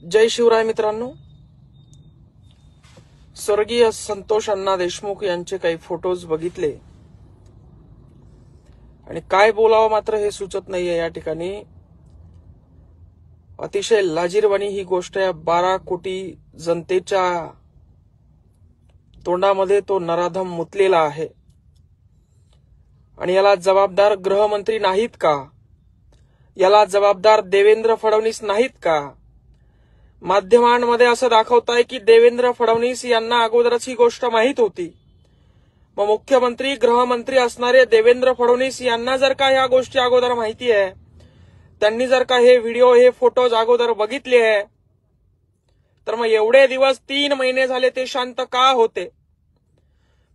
जय शिवराय मित्रांनो, स्वर्गीय संतोष अण्णा देशमुख यांचे काही फोटोज बघितले आणि काय बोलावं मात्र हे सुचत नाहीये। या ठिकाणी अतिशय लाजिरवाणी ही गोष्ट आहे। 12 कोटी जनतेच्या तोंडामध्ये तो नराधम मुतलेला आहे आणि याला जबाबदार गृहमंत्री नाहीत का? याला जबाबदार देवेंद्र फडणवीस नाहीत का? माध्यमांमध्ये असं दाखवताय की देवेंद्र फडणवीस यांना अगोदरच ही गोष्ट माहीत होती। मग मुख्यमंत्री गृहमंत्री असणारे देवेंद्र फडणवीस यांना जर का ह्या गोष्टी अगोदर माहिती आहे, त्यांनी जर का हे व्हिडिओ हे फोटोज अगोदर बघितले आहे, तर मग एवढे दिवस 3 महिने झाले ते शांत का होते?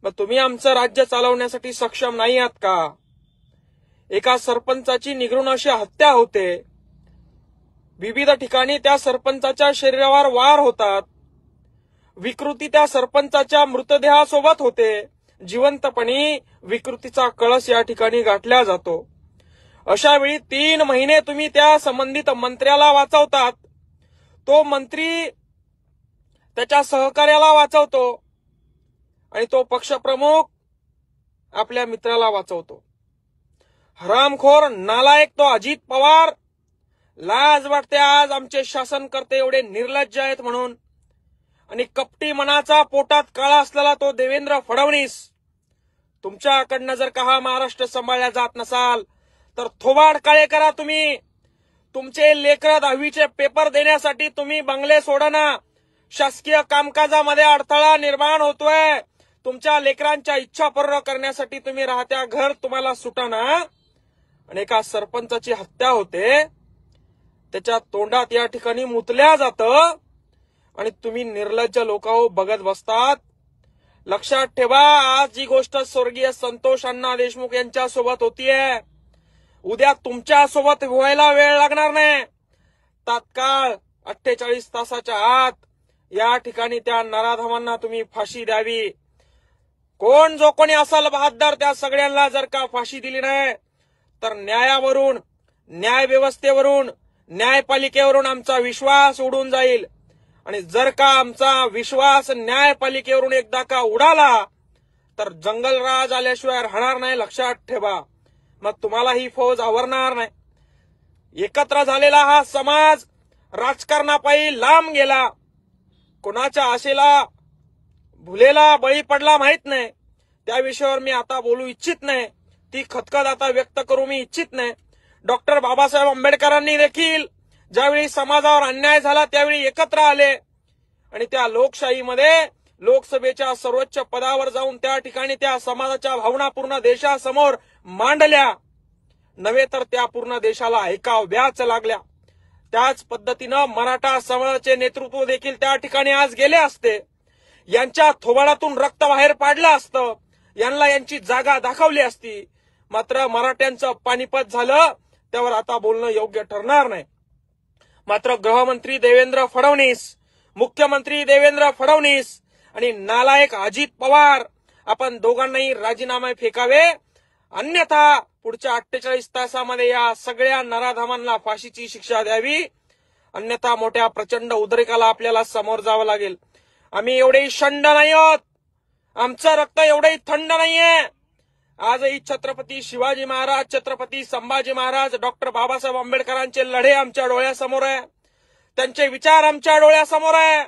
मग तुम्ही आमचं राज्य चालवण्यासाठी सक्षम नाही आहात का? एका सरपंचाची निगरून अशी हत्या होते, विविध ठिकाणी त्या सरपंचाच्या शरीरावर वार होतात, विकृती त्या सरपंचाच्या मृतदेहासोबत होते, जिवंतपणी विकृतीचा कळस या ठिकाणी गाठला जातो। अशा वेळी 3 महिने तुम्ही त्या संबंधित मंत्र्याला वाचवतात, तो मंत्री त्याच्या सहकार्याला वाचवतो आणि तो पक्षप्रमुख आपल्या मित्राला वाचवतो। हरामखोर नालायक तो अजित पवार, लाज वाटते आज आमचे शासनकर्ते एवढे निर्लज्ज आहेत म्हणून। आणि कपटी मनाचा पोटात काळा असलेला तो देवेंद्र फडणवीस, तुमच्याकडनं जर का हा महाराष्ट्र सांभाळला जात नसाल तर थोबाड काळे करा तुम्ही। तुमचे लेकरं 10वीचे पेपर देण्यासाठी तुम्ही बंगले सोडना, शासकीय कामकाजामध्ये अडथळा निर्माण होतोय, तुमच्या लेकरांच्या इच्छा पूर्ण करण्यासाठी तुम्ही राहत्या घर तुम्हाला सुटाना आणि एका सरपंचाची हत्या होते, त्याच्या तोंडात या ठिकाणी मुतल्या जातं आणि तुम्ही निर्लज्ज लोकांनो बघत बसतात। लक्षात ठेवा, आज जी गोष्ट स्वर्गीय संतोष अण्णा देशमुख यांच्या सोबत होतीये, उद्या तुमच्या सोबत व्हायला वेळ लागणार नाही। तात्काळ 48 तासाच्या आत या ठिकाणी त्या नराधमांना तुम्ही फाशी द्यावी। कोण जो कोणी असाल बहादर, त्या सगळ्यांना जर का फाशी दिली नाही तर न्यायावरून, न्याय व्यवस्थेवरून, न्यायपालिकेवरून आमचा विश्वास उडून जाईल। आणि जर का आमचा विश्वास न्यायपालिकेवरून एकदा का उडाला तर जंगलराज आल्याशिवाय राहणार नाही, लक्षात ठेवा। मग तुम्हाला ही फौज आवरणार नाही। एकत्र झालेला हा समाज राजकारणापायी लांब गेला, कोणाच्या आशेला भुलेला बळी पडला माहित नाही, त्या विषयावर मी आता बोलू इच्छित नाही, ती खदखद आता व्यक्त करू मी इच्छित नाही। डॉक्टर बाबासाहेब आंबेडकरांनी देखील ज्यावेळी समाजावर अन्याय झाला त्यावेळी एकत्र आले आणि त्या लोकशाहीमध्ये लोकसभेच्या सर्वोच्च पदावर जाऊन त्या ठिकाणी त्या समाजाच्या भावना पूर्ण देशासमोर मांडल्या, नव्हे तर त्या पूर्ण देशाला ऐकाव्याच लागल्या। त्याच पद्धतीनं मराठा समाजाचे नेतृत्व देखील त्या ठिकाणी आज गेले असते, यांच्या थोबाडातून रक्त बाहेर पाडलं असतं, यांना यांची जागा दाखवली असती, मात्र मराठ्यांचं पानिपत झालं, त्यावर आता बोलणं योग्य ठरणार नाही। मात्र गृहमंत्री देवेंद्र फडणवीस, मुख्यमंत्री देवेंद्र फडणवीस आणि नालायक अजित पवार, आपण दोघांनाही राजीनामे फेकावे, अन्यथा पुढच्या 48 तासामध्ये या सगळ्या नराधमांना फाशीची शिक्षा द्यावी, अन्यथा मोठ्या प्रचंड उद्रेकाला आपल्याला समोर जावं लागेल। आम्ही एवढेही शंड नाही आहोत, आमचं रक्त एवढंही थंड नाहीये। आजही छत्रपती शिवाजी महाराज, छत्रपती संभाजी महाराज, डॉक्टर बाबासाहेब आंबेडकरांचे लढे आमच्या डोळ्यासमोर आहे, त्यांचे विचार आमच्या डोळ्यासमोर आहे।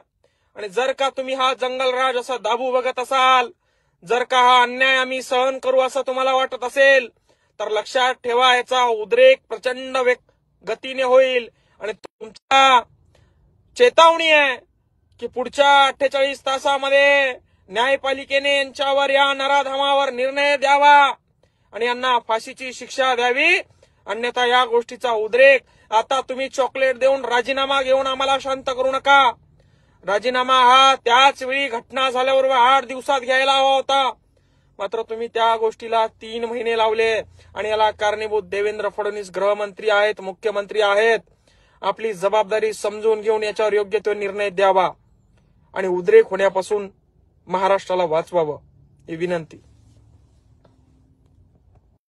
आणि जर का तुम्ही हा जंगलराज असा दाबू बघत असाल, जर का हा अन्याय आम्ही सहन करू असं तुम्हाला वाटत असेल, तर लक्षात ठेवा, याचा उद्रेक प्रचंड गतीने होईल। आणि तुमचा चेतावणी आहे की पुढच्या 48 तासामध्ये न्यायपालिकेने यांच्यावर, या नराधमावर निर्णय द्यावा आणि यांना फाशीची शिक्षा द्यावी, अन्यथा या गोष्टीचा उद्रेक, आता तुम्ही चॉकलेट देऊन राजीनामा घेऊन आम्हाला शांत करू नका। राजीनामा हा त्याच वेळी घटना झाल्यावर 8 दिवसात घ्यायला हवा होता, मात्र तुम्ही त्या गोष्टीला 3 महिने लावले आणि याला कारणीभूत देवेंद्र फडणवीस गृहमंत्री आहेत, मुख्यमंत्री आहेत। आपली जबाबदारी समजून घेऊन याच्यावर योग्य तो निर्णय द्यावा आणि उद्रेक होण्यापासून महाराष्ट्राला वाचवावं, ही विनंती।